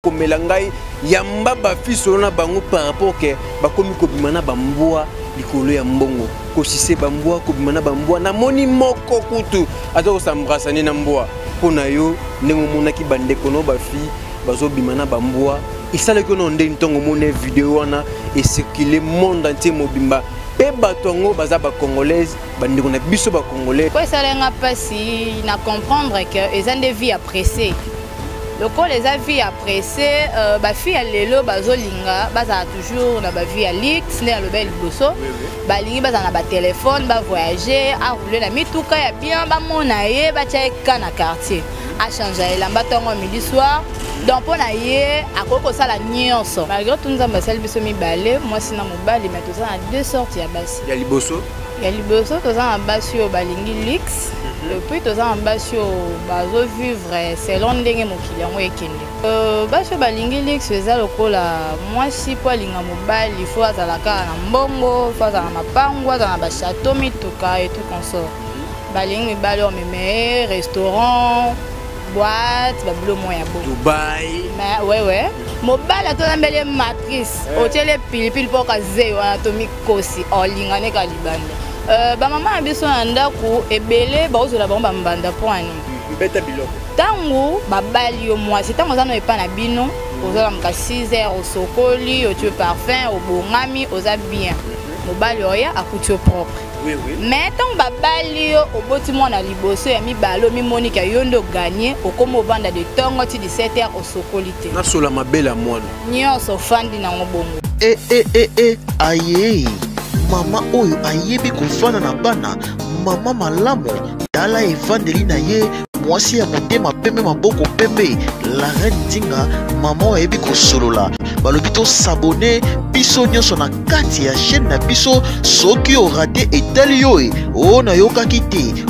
Komelangai yamba ba fiso na bango par rapport que ba komi ko bimana bambwa likolo ya mbongo ko sise bambwa ko bimana bambwa na moni moko kutu azo sambrasa ni na mbwa pona yo nengo monaki bandeko no ba fi bazo bimana bambwa isala ko no ndeni tongo mone vidéo wana et circuler monde entier mobimba pe batongo baza ba congolaise bandeko na biso ba congolais quoi ça lenga pasi na comprendre que les gens de vie apprécier le col les avis appréciés ba fille lelo bazolinga baza toujours na ba vie à lix né le bel bosso ba lingi baza na ba téléphone ba voyager a rouler la mituka ya bien ba monaye ba tcheka na quartier a changer la batongo midi soir donc pour naie akoko sala nyonso malgré tout nous avons celle biso mi balé moi sina mobali mais tout ça a deux sortes ya basi ya liboso tout ça en basi au balingi lix et puis tout ça en basi au bazo vivre selon ndenge mokili yango ekende basi balingi lix eza lokola moi si po linga mobali il faut azalaka na mbongo faut azala mapango azala ba château mituka et tout consort balingi mibali o meme restaurant boîte bablo moya bo Dubaï mais ouais mobile to na mbele matrice hôtel pilipili pour kaze wana to mikosi olingane ka libanda ba mama biso na ndako ebele ba ozola ba mbanda poani beta biloko tangu babali yo moi c'est tango za no epa na bino ozola mka 6h au sokoli au tu parfum au bongami oza bien mobali oya akuti propre. Oui. Mais tant babali yo oboti mwana liboso ya mibalo mimoni ka yondo gagner okomo banda de tongo ti 17h au sokolité. Na sola mabela mwana. Nyonso fandi na ngobongo. Aye. Mama oyo ayebi kofana na bana, mama malamu tala evandeli na ye mwasi ya motema pembe maboko pembe la reine Dinga mama ayebi kosolola balobi to s'abonner biso nyonso na kati ya chaîne na biso soki o raté etali yo o na yokaki te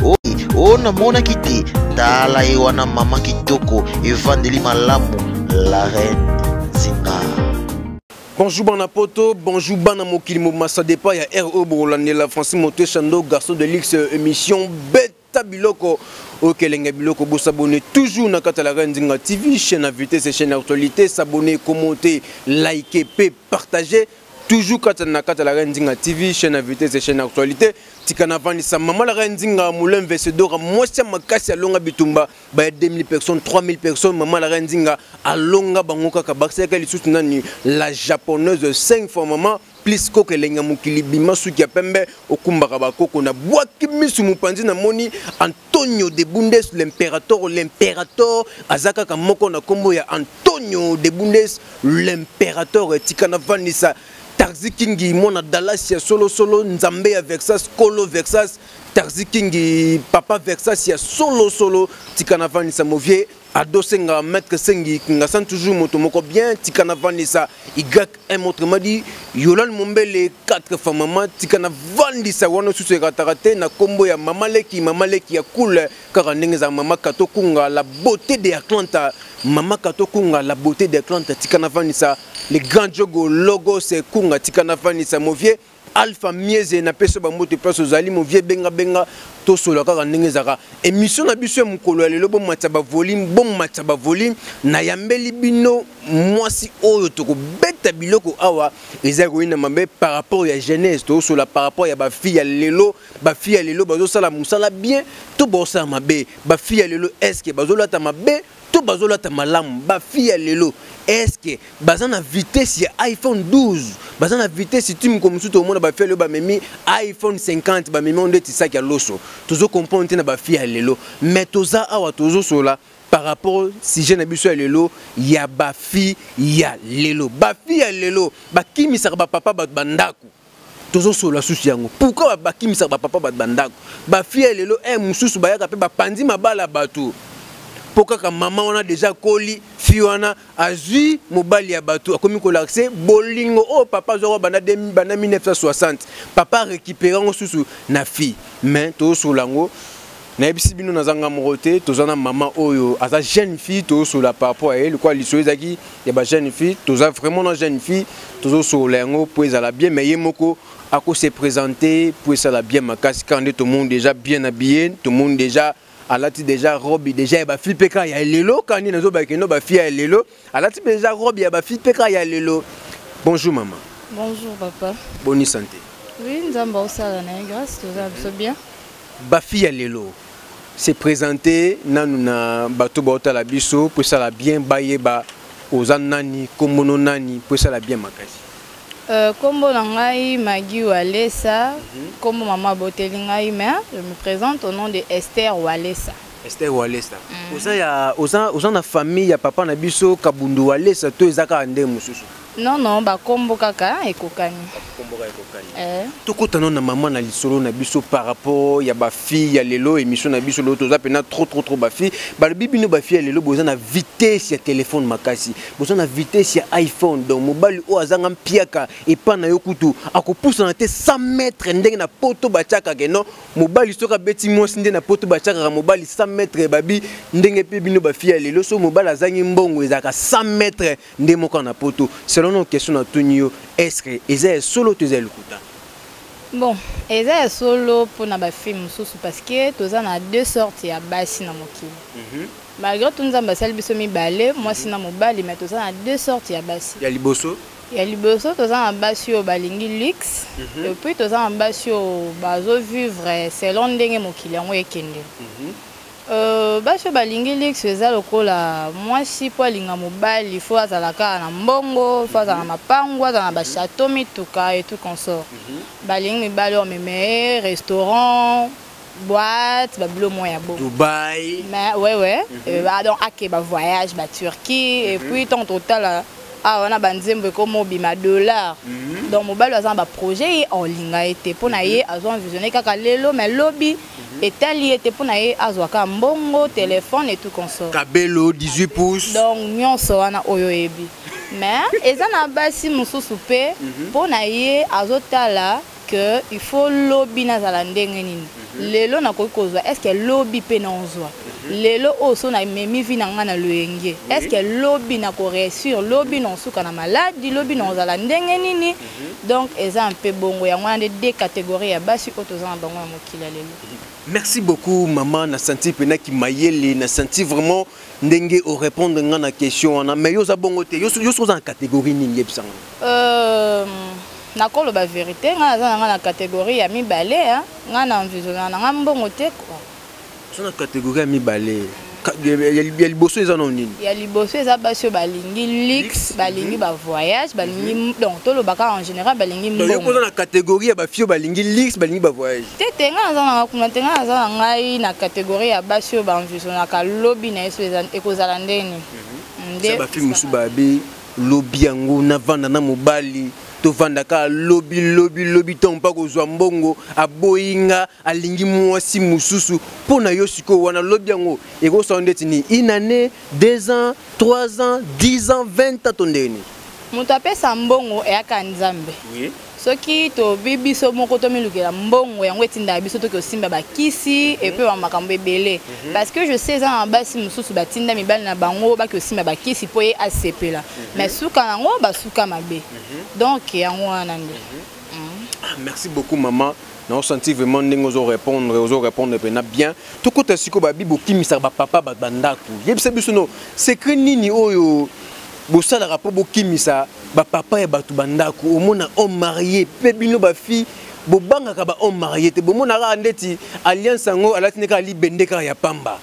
o na monaki te tala ye wana mama kitoko evandeli malamu la reine Dinga. Bonjour Banapoto, bonjour Banamokili Massa Depa, il y a R.O. Bourlandé, la Francis Moté Chando, garçon de l'X émission Beta Biloko. Ok, les Biloko, vous s'abonnez toujours dans la Reine Dinga TV, chaîne invité, c'est chaîne actualité, s'abonner, commenter, liker, partager. Toujours quand on a la Reine Dinga TV, chaîne invité, c'est chaîne actualité. Tikana Vanessa, maman la Reine Dinga, moulin Vesedora, moi c'est ma casse à Longa Bitumba, 2000 personnes, 3000 personnes, maman la Reine Dinga, à Longa Bangoka Kabakse, qu'elle est la japonaise 5 fois maman, plus que l'enga mukili bima suki ya pembe, okumbaka bakoko na boaki misu mupandi na moni, Antonio de Bundes, l'impérateur, azaka kamoko na kombo ya Antonio de Bundes, l'impérateur, Tikana Vanessa. Tarzi Kingi, mona Dallas, ya solo Nzambe ya Vexas, Kolo Vexas, Tarzi Kingi, papa Vexas, ya solo, Tikana Vanessa Movier, Ado Senga, Maître Sengi, Kinga San toujours motomoko bien, Tikana Vanessa, Y, autrement dit, Yolan Mombele, 4 femmes maman, Tikana Vanessa, wana sous ratarate, na kombo ya mamaleki ya cool, car en mama Katokunga, la beauté de Atlanta, mama Katokunga, la beauté de Atlanta, Tikana Vanessa. Les grands jogo logo c'est kunga tikana Vanessa Movier alpha mieze na peso ba moto place aux ali Movier benga to solo ka ndenge zaka émission na biso mukolo lelo bo matcha ba volume na yambeli bino mwasi oyo to ko beta biloko awa eza ko ina mambe par rapport ya jeunesse to solo par rapport ya ba fille ya lelo bazo sala musala bien to bo sala mabe ba fille ya lelo est-ce que bazo lata mabe to bazo lata malamu ba fille ya lelo est-ce que bazan na vitesse ya iPhone 12 bazan na vitesse tu me comme tout au monde ba fait le ba memi iPhone 50 ba memi on de tisa ya loso tozo comprendre na ba fille ya lelo mais toza awa tozo sola par rapport si je n'abiso ya lelo ya ba fille ya lelo ba kimisa ba papa ba bandako tozo sola susi yango pourquoi ba kimisa ba papa ba bandako ba fille ya lelo mususu ba yaka pe ba pandi mabala bato. Pourquoi maman on a déjà coli fiona azui mobali ya bato akomi ko l'accès bolingo oh papa zoro bana 1960 papa récupérant susu na fille mais to solango na ebisi bino nazanga morote tozana maman oyo aza jeune fille to sola par rapport à elle quoi liso ezaki ya ba jeune fille toza vraiment na jeune fille tozo solango pour ezala bien mais yemoko ako se présenter pour ezala bien makasi quand tout le monde déjà bien habillé tout le monde déjà alati déjà robe déjà ba fille peka ya lelo quand ni nazo ba keno ba fille ya lelo alati déjà robe ya ba fille peka ya lelo. Bonjour maman. Bonjour papa. Bonne santé. Oui, nous avons ça grâce, tout ça bien. Ba fille ya lelo. C'est présenté na bato bota la biso pour ça la bien baye ba aux nani komono nani pour ça la bien makasi. Kombo nangai Magui Walesa, kombo maman boteli ngai mais je me présente au nom de Esther Walesa. Esther Walesa. Oza na famille ya papa na biso Kabundu Walesa to ezaka ande mususu. Non non, ba kombo kaka ekokani. Kombo kaka ekokani. Tokotano na maman na lisolo na biso par rapport ya ba fille ya lelo émission na biso loto za pena trop ba fille. Ba bibi no ba fille ya lelo boza na vitesse ya téléphone makasi. Boza na vitesse ya iPhone donc mobile o azanga mpiaka et pa na yokutu akopousa na te 100 mètres ndenge na poto ba chaka ke non mobile soka beti mosi ndenge na poto ba chaka mobile 100 mètres babi ndenge pe bino ba fille ya lelo so mobile azangi mbongo ezaka 100 mètres ndenge moko na poto. Selon nos questions à Tonio, est-ce que Eza solo tu es le kuta? Bon, Eza est solo pour na ba film sous parce que tu as deux sortes ya basi na mokili. Malgré tout nous avons basal biso mi balé, moi si na mobali mais tu as deux sortes ya basi. Ya liboso? Ya liboso tu as basi yo balingi luxe et puis tu as basi yo bazo vivre selon ndenge mokili yango ekende. Baso balingi luxe eza lokola mwasi po alinga mobali faut azalaka na mbongo faut azala na mapango azala na ba château mituka et tout consort. Balingi mibali omeme restaurant boîte babilo moya bo Dubaï mais ouais donc ake ba voyage ba Turquie et puis tant total on a banzembo comme bima dollar donc mobile azan ba projet en linga été pour na ye azon visionner kaka lelo mais lobby etali était pour na ye azwaka mbongo téléphone et tout consort kabelo 18 pouces donc nyonso wana oyo ebi mais eza na basi mususu pe pour na ye azotala que il faut lobby na zala ndenge nini lelo na kokozwa est-ce que lobby pe na onzwa lelo oso na memi vi na ngana loyenge est-ce que lobby na ko réussir lobby non suka na maladie lobby non zala ndenge nini donc eza un peu bongo ya ngana deux catégories ya basi otoza na bango ya mokila lelo. Merci beaucoup maman na senti pena ki mayele na senti vraiment ndenge au répondre ngana question na mais yo za bongo te yo so en catégorie nini yebisanga nakolo ba vérité nga na catégorie ya mibale nga na envisionnement nga mbongo te quoi. So na catégorie ya mibale ya liboso eza non nini ya liboso eza basi balingi luxe balingi ba voyage balingi donc tolo baka en général balingi mbongo. Donc yo na catégorie ya ba fio balingi luxe balingi ba voyage. Tete nga za na kuna tenga za ngai na catégorie ya basi ba envisionnement ka lobby na eso eza ekozala ndeni. Nde ba fio musu babe lobby yango na vanda na mobali to vandaka lobby ton pa kozwa mbongo aboyinga alingi mwasi mususu pona yo siko wana lobby yango eko sondeti ni une année 2 ans 3 ans 10 ans 20 ans tondeni mutu apesa mbongo eyaka nzambe. Oui. Soki to bibiso moko to milukela mbongo yango etinda biso to kosimba bakisi et puis makambo ebele parce que je sais en basi mususu batinda mibali na bango ba kosimba bakisi po ye asepela mais suka nango basuka mabe donc yango wana nde. Merci beaucoup maman. Na senti vraiment ndenge ozo répondre pena bien to kota siko ba bibo kimisa ba papa ba bandaku yebisa biso no secret nini oyo bosala rapport bokimisa ba papa ya batu bandako omona homme marié pe bino ba fille bobangaka ba homme marié te bomona ka ndeti alliance ngo alatine ka libendeka ya pamba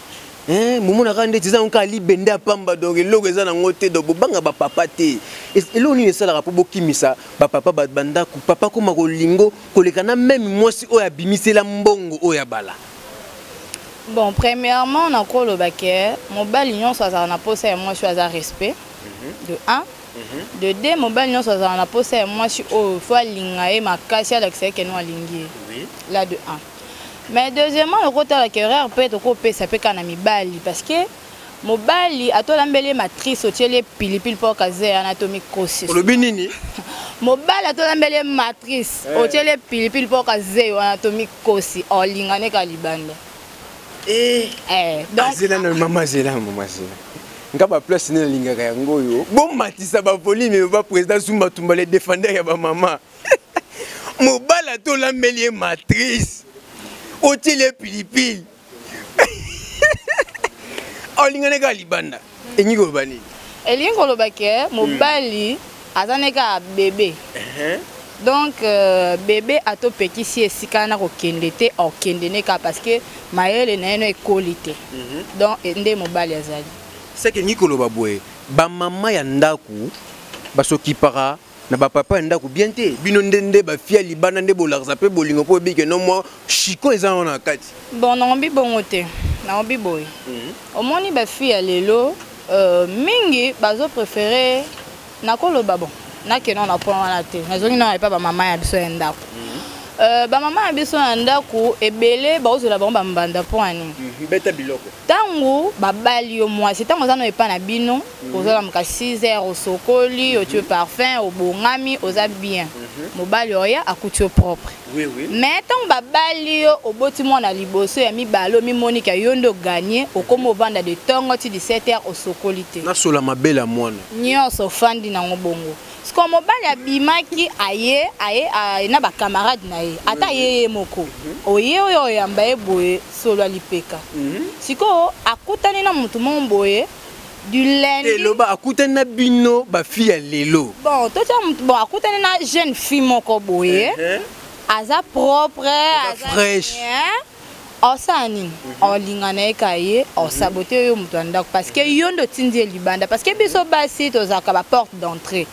momona ka ndeti za ka libende ya pamba donc eloko eza na ngote do bobanga ba papa te eloko ni esala rapport bokimisa ba papa ba bandako papa koma kolingo kolekana même mwasi oya bimisela mbongo oya bala. Bon premièrement na ko lo baké mobali nyonso azala na posa ya mwasi aza respect de 1 de 2 mobile nyonso azala na posa ya mwasi oyo fo alinga ye makasi alakisa eke no alingi ye là de 1 mais deuxièmement lokotala kerere mpe tokopesa mpe kaka na mibali parce que mobali atolambeli matrice otieli pilipili mpo kaze anatomique kosi olobi nini mobali atolambeli matrice otieli pilipili mpo kaze anatomique kosi olingane ka libanda donc azela na mama zela nga ba place ne lingaka yango yo bon matisa ba volume ba président Zuma Tumba le défendeur ya ba mama mobala to la melie matrice otile pilipili olingane ka libanda enyi ko bani elingo lobake mobali azaneka bébé donc bébé ato pekisi esika na ko kendete o kendeneka parce que mayele na eno ekolite donc ende mobali azali c'est que nyi ko loba boye ba mama ya ndaku basoki para na ba papa ya ndaku bien te bino ndende ba fia libanda nde bolarza pe bolingo po bike no mo chiko eza na kati bon na ombi bongote na ombi boy omoni ba fia lelo mingi bazo préférer na koloba bon na kenon na pon wana te nazongi na pas ba mama ya biso ya ndako ba mama ya biso ya ndako ebele baozola bango ba mbanda poani beta biloko tango babali yo mwasi tango zano epa na bino ozola muka 6 heures au sokoli au tu parfum au bongami oza bien mobali oya akuti propre oui oui mais tango babali yo oboti mwana liboso ya mibalo mimonika yondo gagner okomo vanda de tongo ti 17 heures au sokoli te na sola mabela mwana nyonso fandi na ngobongo siko mobali abimaki aye na ba camarade na ye ata ye moko oye oyo yamba eboye solo alipeka siko akutani na mutu momboye du lundi eloba akutani na bino ba fille lelo bon tota mutu bon akutani na jeune fille moko boye aza propre aza fraîche osani olingana ekaye osabote yo mutu andako parce que yondo tindi libanda parce que biso basi tozaka ba porte d'entrée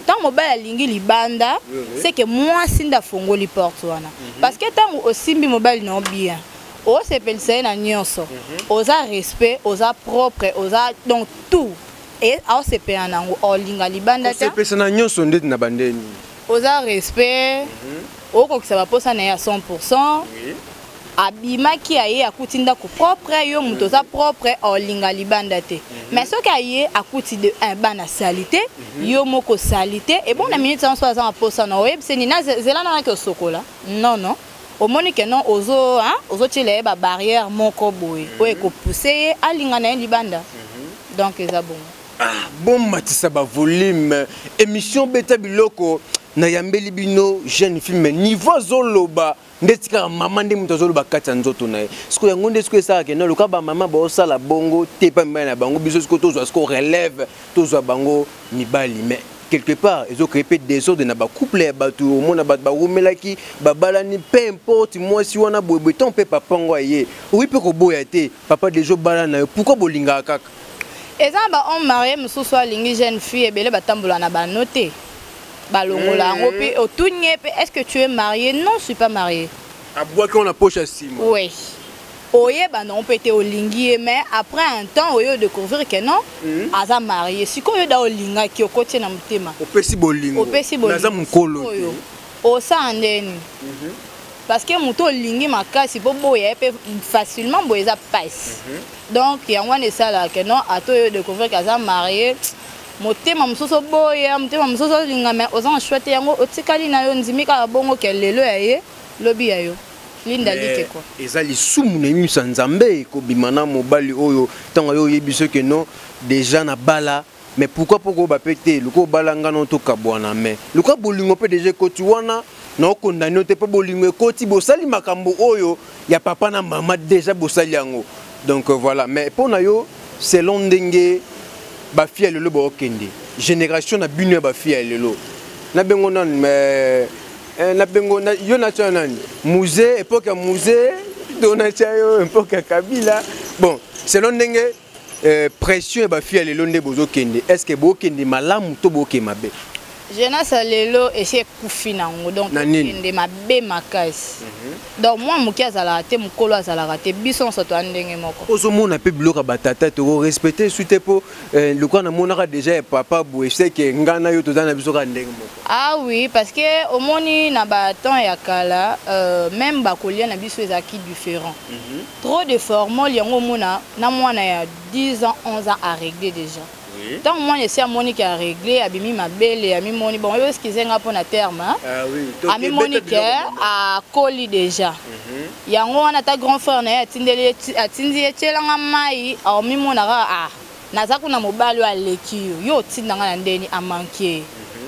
tant mobile alingi libanda c'est que moi sinda fongoli porte wana parce que tant osimbi mobile no bien o sepelisa na nyonso oza respect oza propre oza donc tout et au sepe nango olinga libanda ta sepelisa na nyonso ndeti na bandeni oza respect okokisa ba posa na ya 100% abimaki aye akuti ndako propre yo muto za propre olinga libanda te mais soki aye akuti de un bana salité yo moko salité et bon na minute 160 posa na oyebise ni na zela na ke sokola non au monique non ozo tile ba barrière moko boye o eko pousser alinga na libanda donc eza bon bon matisa ba volume émission beta biloko na yambeli bino jeune film niveau zoloba ndetika mama nde muto zoloba kati nzoto na ye siko yango nde siko esaka ke no loka ba mama ba osala bongo te pa mbana na bango biso siko tozwa siko relève tozwa bango mibali mais quelque part ils ont créé des ordres na ba couple ba tu au mona ba rumelaki ba balani peu importe moi si wana boye ton pe papa ngo ye oui pe ko boya te papa déjà balana pourquoi bolinga kaka eza ba on marié mususu alingi jeune fille ebele batambola na ba noter balongola ngo pe otunye pe est-ce que tu es marié? Non, je suis pas marié. À bois qu'on a poche à 6 mois. Oui. Oye ba non pété olingi mais après un temps oyo découvrir que non aza marié. Si ko yo da olinga ki okotie na mutema. Opesi bolingo. Opesi bolingo. Naza mukolo. Osa andeni. Parce que muto olingi makasi po boya pe facilement boyeza passe. Donc yango ne sala que non ato yo découvrir que aza marié. Motema musoso boya motema musoso linga mais ozan chouette yango otikali na yo ndimika bongo ke lelo yaye lobi yayo linda like quoi ezali sumu na misa nzambe ko bimana mobali oyo tanga yo yebiso ke non déjà na bala mais pourquoi poko ba pété luko balanga no to kabwana mais luko bolingo pe déjà ko tu wana na okondani te pe bolingo ko ti bosali makambo oyo ya papa na mama déjà bosali yango donc voilà mais pona yo selon ndenge ba fille lelo ba okende génération na bino ba fille lelo na bengo nan mais na bengo na yo na tshana musée époque musée dona chayo époque Kabila bon selon ndenge pression ba fille lelo nde bozo kende est-ce que bo kende malamu to bo ke mabe jeunesse lelo essaie kufina ngo donc kende mabe makasi donc moi muki azala te mukolo azala te biso soto ndenge moko ozo mona pe biloka batata to respecter suite po le quoi na monaka déjà papa boye c'est que ngana yo tozana biso ka ndenge moko ah oui parce que au moni na ba temps ya kala même ba kolia na biso ezaki différent trop de formol yango mona na mwana ya 10 ans 11 ans à régler déjà. Tant moi je sais à Monique a réglé à bimi ma belle et à mi Monique bon est-ce qu'ils ont un terme hein à mi Monique a colis déjà yango on a ta grand frère na atindeli tselanga mai a mi monaka ah naza kuna mobali wa leki yo tindanga na ndeni a manquer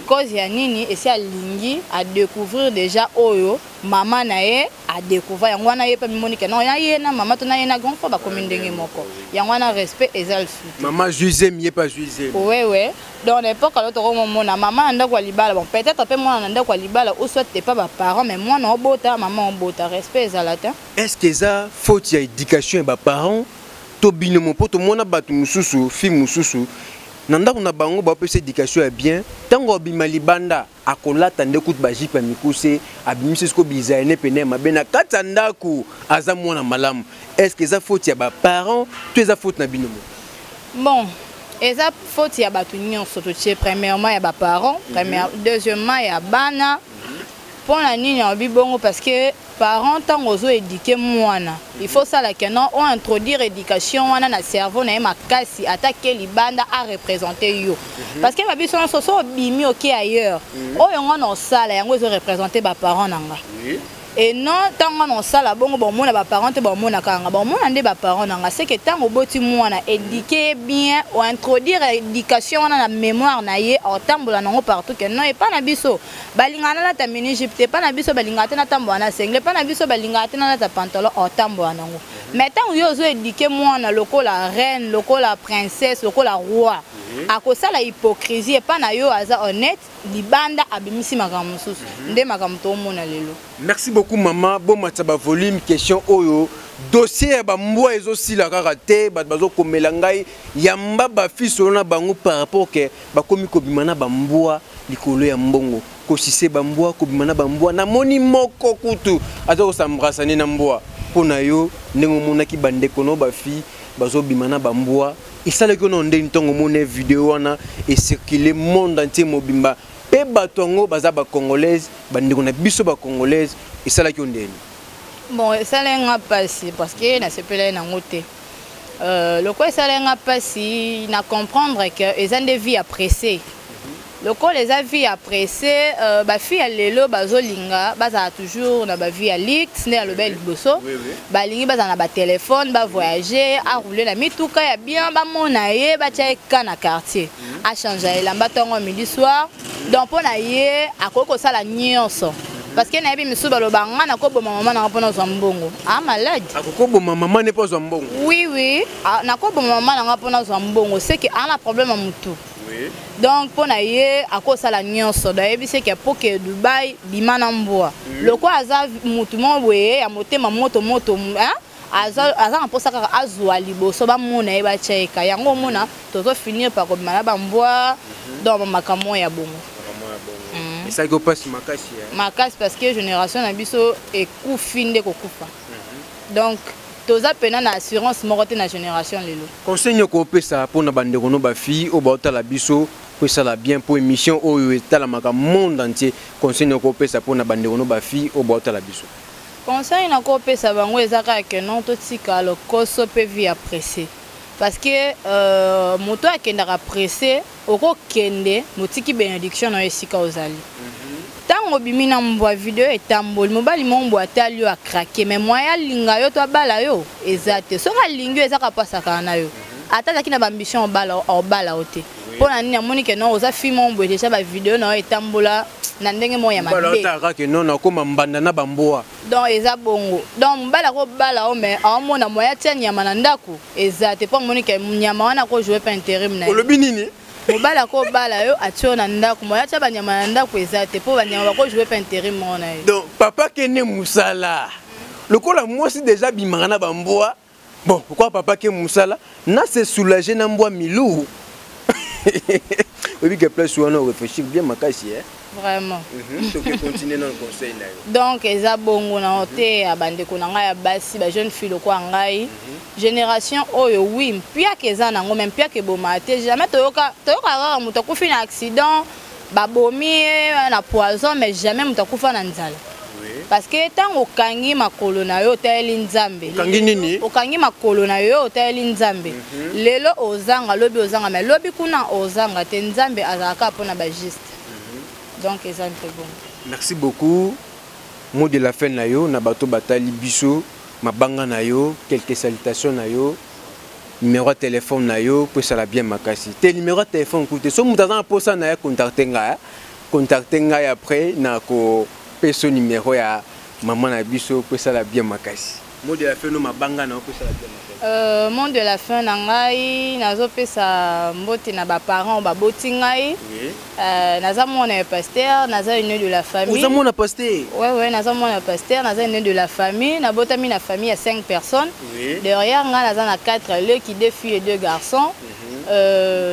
cause ya nini esi alingi a découvrir déjà oyo maman na ye a découvrir yango wana ye pa mimoni ke non ya ye na maman to na ye na grand fois ba komi ndenge moko yango wana respect ezal suite maman juize mieux pas juize ouais donc n'importe quel autre moment na maman nda kwa libala bon peut-être après moi nda kwa libala ou soit t'es pas ba parents mais moi non bota maman bota respect ezalata est-ce que ça faute ya éducation ba parents to binomo poto mona batu mususu fi mususu nanda kuna bango ba pese éducation ya bien tango bimali banda akolata ndeko ba jipa mikuse abimise sko bizaine pene mabena katanda ku aza mwana malamu est-ce que ça faute ya ba parents to eza faute na binomo bon eza faute ya batu nyonso to tie premièrement ya ba parents deuxièmement ya bana pour la nini en bibongo parce que parents tant ozo éduquer mwana il faut ça la kenon on introduire éducation wana na cerveau na makasi attaquer libanda à représenter yo parce que babiso so so bimi ok ailleurs oyo ngona osala yango ezo représenter ba parents nanga et non tant on sala bongo bon mona ba parents te bon mona kanga bon mona ndé ba parents nanga c'est que tant oboti mwana éduquer bien ou introduire éducation wana na mémoire na ye otambola nango partout que non et pas na biso balingana la ta mini gypte pas na biso balingata na tambola na sengle pas na biso balingata na ta pantalon otambola nango mais tant yo zo éduquer mwana lokola reine lokola princesse lokola roi akosala hypocrisie et pas na yo aza honnête libanda abimisi makambo mususu nde makambo to mona lelo. Merci beaucoup maman bon mataba volume question oyo dossier ba mbwa ezo sila kaka te bazo komela ngai yamba ba fiso na bango par rapport que ba komi ko bimana ba mbwa likolo ya mbongo ko sise ba mbwa ko bimana ba mbwa na moni moko kutu azo sambrasane na mbwa pona yo ndengo mona ki bande kono ba fi bazo bimana ba mbwa isala ko no ndeni tongo mona vidéo wana et circuler monde entier mobimba pe batongo baza ba congolaise bandeko na biso ba congolaise isala ko ndeni bon ça lenga passi parce que na sepela na ngote le quoi ça lenga passi na comprendre que les gens de vie apprécier le quoi les avis apprécier ba fi lelo bazolinga baza toujours na ba vie à lix né le bel bosso ba lingi baza na ba téléphone ba voyager à rouler la mituka ya bien ba monaye ba tcheka na quartier a changer la batongo midi soir donc pour na ye akoko sala nyonso parce que na yebi misu balobanga na ko boma maman na pona zambongo ah malade akoko boma maman ne pas zambongo oui na ko boma maman na pona zambongo c'est que a un problème à mutu oui donc pour na ye akosala nyonso da yebi c'est que pour que Dubai bimana mboa le quoi aza mutu mo boye ya motema moto hein aza mposa kaka azwa liboso ba mona ye ba cheka yango mona tozo finir par kobimana ba mboa dans makamo ya bongo. Et ça go passe makasi makasi parce que génération na biso ekufinde kokufa donc toza pena na assurance morote na génération lelo conseil ko pesa pona bandeko no ba fi o ba la biso ko sala bien pour émission oyo etala maka monde entier conseil ko pesa pona bandeko no ba fi o ba la biso conseil na ko pesa bango ezaka ke non to tika lo koso pe vie apprécier parce que moto akendaka pressé oko kende motiki bénédiction na esika ozali tango bimina mbwa vidéo etamboli mobali mombo atali yo akrake mais moya linga yo to bala yo ezate soka lingi ezaka pasaka na yo atazaki na ambition obala ote pona nini amoni ke non oza fi mombo déjà ba vidéo na etambola na ndenge moya mabe bala otaka ke non akoma mbanda na bamboa donc eza bongo donc mbala ko bala o mais amona moya tia nyama na ndako ezate po moni ke nyama wana ko jouer pas intérim na olobi nini mobala ko bala yo atio na ndako moya tia banyama na ndako ezate po banyama ko jouer pas intérim na yo donc papa kene musala lokola mwasi déjà bimaka na bamboa bon pourquoi papa ke musala na se soulager na mbwa milou oui que place on réfléchir bien makasi vraiment donc continuer dans le conseil là donc eza bongo na hote abandeko na ngai ya basi ba jeune fille ko ngai génération oyo oui pia keza nango même pia ke boma te jamais toyoka rara muto kufi na accident ba bomi na poison mais jamais muto kufa na nzala parce que tango kangi makolo na yo tayeli nzambe kangi nini okangi makolo na yo tayeli nzambe lelo ozanga lobi ozanga mais lobi kuna ozanga te nzambe azaka pona ba juste donc c'est très bon. Merci beaucoup. Mot de la fin na yo na bato batali biso mabanga na yo quelques salutations na yo numéro de téléphone na yo pour ça la bien makasi. Tes numéro de téléphone coûte so mutaza posa na ya contacter nga contacter ngai après na ko peso numéro ya maman na biso pour ça la bien makasi. Mot de la fin no mabanga na pour ça la bien makasi. Mot de la fin na ngai nazo pesa mbote na ba parents ba boti ngai. Naza mona pasteur, naza une de la famille. Naza mona pasteur. Ouais, naza mona pasteur, naza une de la famille, na botami na famille à 5 personnes. Derrière ngai naza na 4 le qui 2 filles et 2 garçons.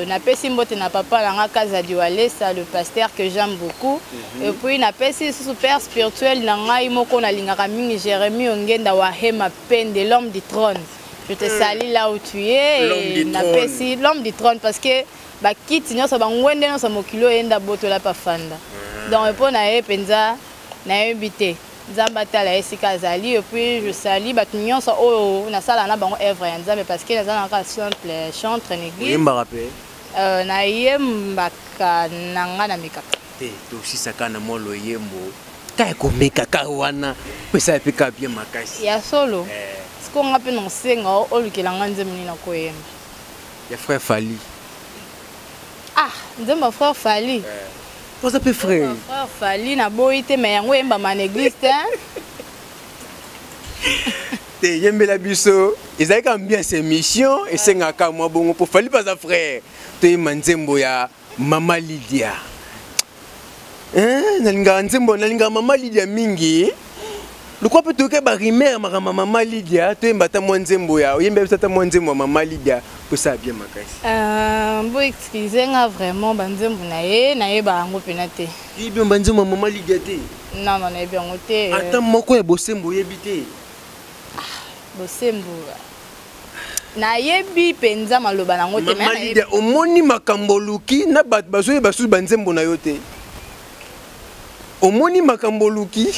Na pesi mbote na papa langa Kaza Diwalesa, le pasteur que j'aime beaucoup. Et puis na pesi super spirituel na ngai moko na lingaka mingi Jérémie Ongenda wa Hema Pende, l'homme du trône. Je te salue là où tu es. Et na pesi l'homme du trône parce que ba kiti nyoso ba ngwende nyoso mokilo enda boto la pa fanda. Donc pour na e penza na ebité. Nzamba tala esika azali et puis je salue batu nyonso oyo na sala na bango œuvre ya Nzambe parce que naza na ka simple chantre en église. Yemba rappel. Na yembaka nanga na mikaka. Te to sisaka na molo yembo. Ka ko mekaka wana pesa peka bien makasi. Ya solo. Siko ngape no senga o lukelanga Nzambe na koyemba. Ya frère Fali. Ah, Nzamba frère Fali. Vous appelez frère. Frère Fali na boité mais yango yemba man église hein. Te yembela biso, ezali ka bien ces missions et c'est ngaka moi bongo pour Fali pas frère. Te manzembo ya Mama Lydia. Nalinga nzembo nalinga Mama Lydia mingi. Le quoi peut toke ba rimer Mama Lydia, to yembata mwanzembo ya, yembe sata mwanzembo Mama Lydia. Pour ça bien makasi. Bon excusez nga vraiment banzembo na ye ba ngo penate. Yi bien banzembo Mama Lydia te. Non na ye bien ngote. Ata moko ya bosembo yebite. Bosembo. Na yebi penza maloba na ngote Mama Lydia omoni makambo luki na bat bazoye basu banzembo na yo te. Omoni makambo luki.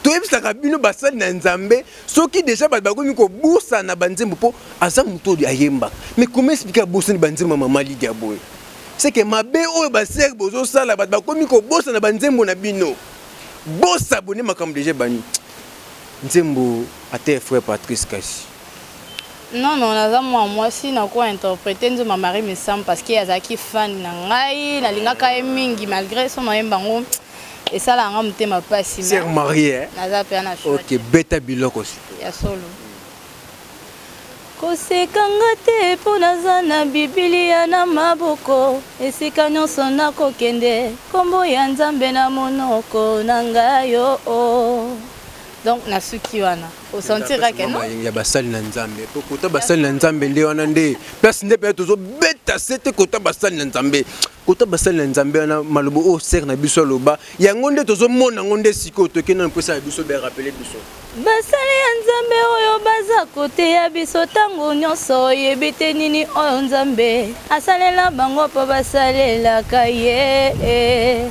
Toyebisaka bino basali na Nzambe soki déjà bat bakomi ko busa na banzembo po aza muto ya yemba. Mais comment expliquer busa ni banzembo Mama Lydia boy? C'est que mabe oyo baser bozo sala bat bakomi ko busa na banzembo na bino. Bosa boni makambo déjà bani. Nzembo ate frère Patrice Kasi. Non, naza moi si na ko interpréter nzoma Marie Mesam parce que azaki fan na ngai na lingaka mingi malgré son yemba ngo. Et ça là on m'a pas si c'est marié. OK, beta biloko aussi. Ya solo. Kosekanga te pona zana Biblia na maboko esika nyonso na kokende kombo ya Nzambe na monoko na ngayo. Donc na suki wana au sentira que non ya basali na Nzambe po kota basali na Nzambe nde wana nde place nde pe tozo beta sete kota basali na Nzambe kota basali na Nzambe wana malobo o ser na biso loba yango nde tozo mona ngonde siko toke na mpesa biso be rappeler biso basali ya Nzambe oyo baza kote ya biso tango nyonso yebite nini oyo Nzambe asalela bango po basalela kaye.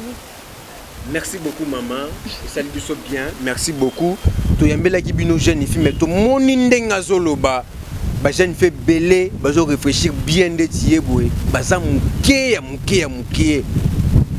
Merci beaucoup maman, salut biso bien, merci beaucoup. To yambela ki bino jeune fille mais to moni ndenga zoloba. Ba jeune fait belé, bazo réfléchir bien de tié boy. Baza muke.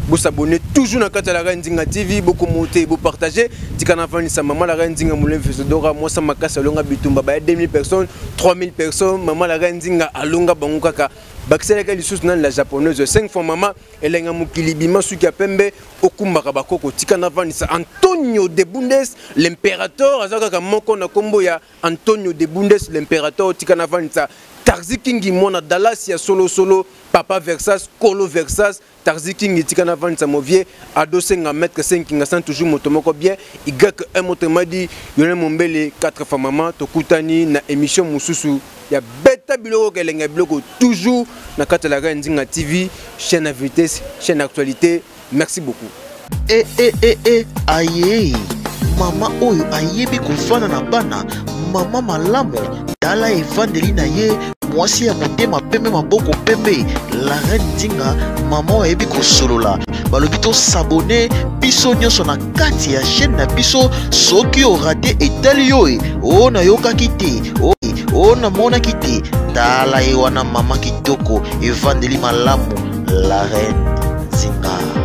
Vous s'abonnez toujours dans la Rendinga TV, beaucoup monter, vous partager. Tikana fani sa maman la Rendinga moulin Fesodora, moi ça m'a cassé longa bitumba ba 2000 personnes, 3000 personnes, maman la Rendinga alonga bangukaka. Baxela ka lisusu na la japonaise 5 fois maman elenga mukili bima suki apembe okumbaka bakoko tikana fani sa Antonio de Bundes l'impérateur azaka moko na kombo ya Antonio de Bundes l'impérateur tikana fani sa Tarzi King mona Dallas ya solo Papa Versas Kolo Versas Tarzi King tikana fani sa movie adossé nga mettre 5 nga sans toujours motomoko bien igak un moto dit yone mombele 4 fois maman tokutani na émission mususu ya beta biloko kelenga biloko toujours na kata la Rendinga TV chaîne à vitesse chaîne actualité merci beaucoup aye mama oyo ayebi kofana na bana mama malamu tala evandeli na ye mwasi ya motema pembe maboko pembe la Rendinga mama oyo ayebi kosolola balobi to s'abonner biso nyonso na kati ya chaîne na biso soki orate etali yo o na yokaki te o na monaki te tala ye wana mama kitoko evandeli malamu la Rendinga.